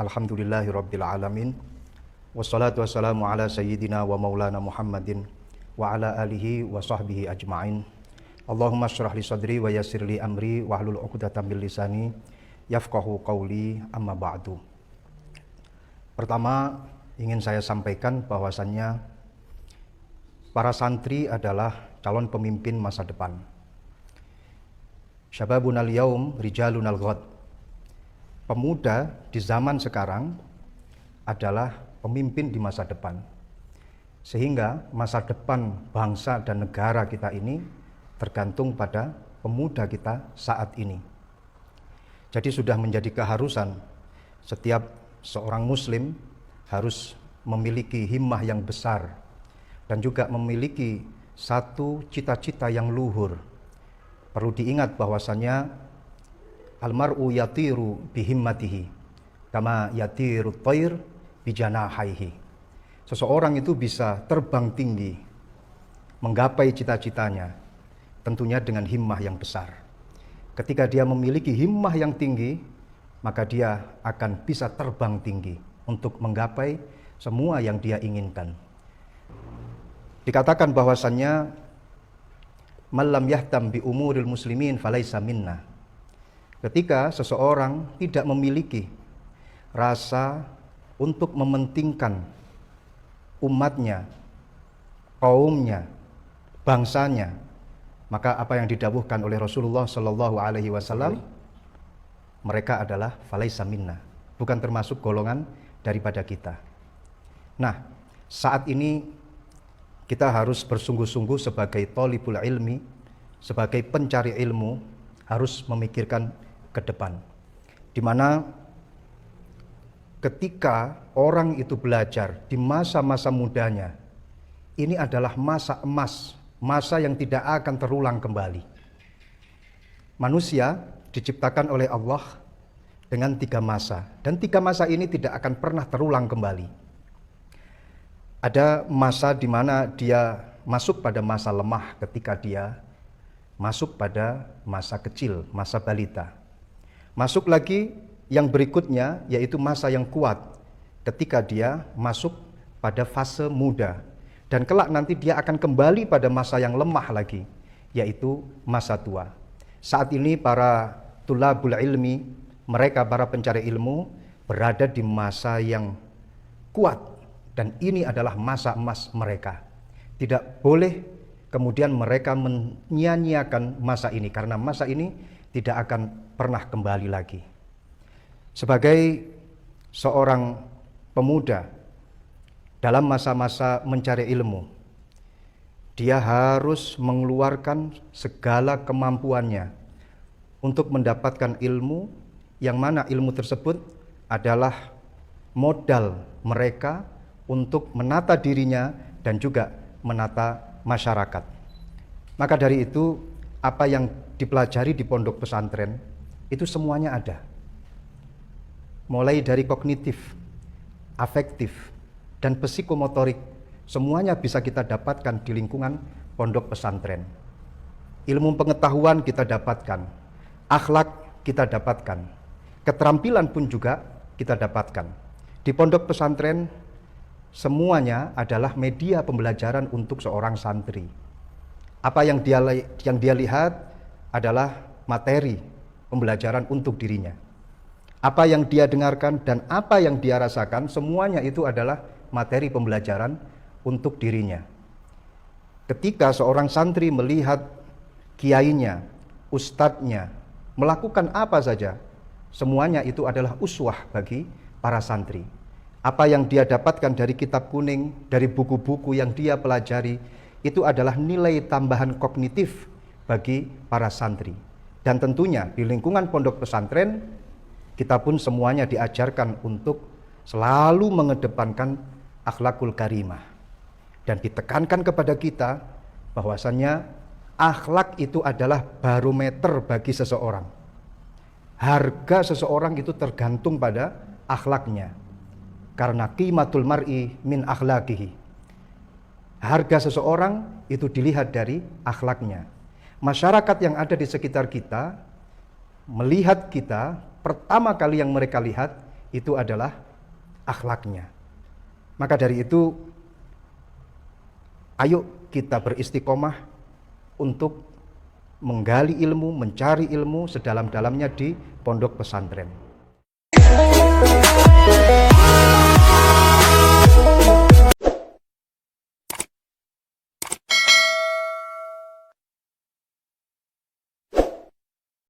Alhamdulillahirabbil alamin. Wassalatu wassalamu ala sayyidina wa maulana Muhammadin wa ala alihi wa sahbihi ajma'in. Allahumma syrah li sadri wa yassir li amri wahlul 'uqdatam min lisani yafqahu qawli, amma ba'du. Pertama, ingin saya sampaikan bahwasannya para santri adalah calon pemimpin masa depan. Syababunal yaum rijalunal ghad. Pemuda di zaman sekarang adalah pemimpin di masa depan. Sehingga masa depan bangsa dan negara kita ini tergantung pada pemuda kita saat ini. Jadi sudah menjadi keharusan setiap seorang muslim harus memiliki himmah yang besar dan juga memiliki satu cita-cita yang luhur. Perlu diingat bahwasannya almar'u yatiru bihimmatihi kama yatiru thair bijanahaihi. Seseorang itu bisa terbang tinggi, menggapai cita-citanya, tentunya dengan himmah yang besar. Ketika dia memiliki himmah yang tinggi, maka dia akan bisa terbang tinggi untuk menggapai semua yang dia inginkan. Dikatakan bahwasannya man lam yahtam bi umuril muslimin falaisa minna. Ketika seseorang tidak memiliki rasa untuk mementingkan umatnya, kaumnya, bangsanya, maka apa yang didawuhkan oleh Rasulullah Shallallahu Alaihi Wasallam, mereka adalah falaisa minna, bukan termasuk golongan daripada kita. Nah, saat ini kita harus bersungguh-sungguh sebagai thalibul ilmi, sebagai pencari ilmu, harus memikirkan ke depan, di mana ketika orang itu belajar di masa-masa mudanya, ini adalah masa emas, masa yang tidak akan terulang kembali. Manusia diciptakan oleh Allah dengan 3 masa, dan 3 masa ini tidak akan pernah terulang kembali. Ada masa di mana dia masuk pada masa lemah ketika dia masuk pada masa kecil, masa balita. Masuk lagi yang berikutnya yaitu masa yang kuat ketika dia masuk pada fase muda. Dan kelak nanti dia akan kembali pada masa yang lemah lagi, yaitu masa tua. Saat ini para tulabul ilmi, mereka para pencari ilmu berada di masa yang kuat. Dan ini adalah masa emas mereka. Tidak boleh kemudian mereka menyia-nyiakan masa ini, karena masa ini tidak akan pernah kembali lagi. Sebagai seorang pemuda dalam masa-masa mencari ilmu, dia harus mengeluarkan segala kemampuannya untuk mendapatkan ilmu, yang mana ilmu tersebut adalah modal mereka untuk menata dirinya dan juga menata masyarakat. Maka dari itu, apa yang dipelajari di pondok pesantren itu semuanya ada. Mulai dari kognitif, afektif, dan psikomotorik, semuanya bisa kita dapatkan di lingkungan pondok pesantren. Ilmu pengetahuan kita dapatkan, akhlak kita dapatkan, keterampilan pun juga kita dapatkan. Di pondok pesantren semuanya adalah media pembelajaran untuk seorang santri. Apa yang dia lihat adalah materi pembelajaran untuk dirinya. Apa yang dia dengarkan dan apa yang dia rasakan, semuanya itu adalah materi pembelajaran untuk dirinya. Ketika seorang santri melihat kiainya, ustadznya melakukan apa saja, semuanya itu adalah uswah bagi para santri. Apa yang dia dapatkan dari kitab kuning, dari buku-buku yang dia pelajari, itu adalah nilai tambahan kognitif bagi para santri. Dan tentunya di lingkungan pondok pesantren, kita pun semuanya diajarkan untuk selalu mengedepankan akhlakul karimah. Dan ditekankan kepada kita bahwasannya akhlak itu adalah barometer bagi seseorang. Harga seseorang itu tergantung pada akhlaknya. Karena qimatul mar'i min akhlaqihi. Harga seseorang itu dilihat dari akhlaknya. Masyarakat yang ada di sekitar kita melihat kita, pertama kali yang mereka lihat itu adalah akhlaknya. Maka dari itu, ayo kita beristiqomah untuk menggali ilmu, mencari ilmu sedalam-dalamnya di pondok pesantren.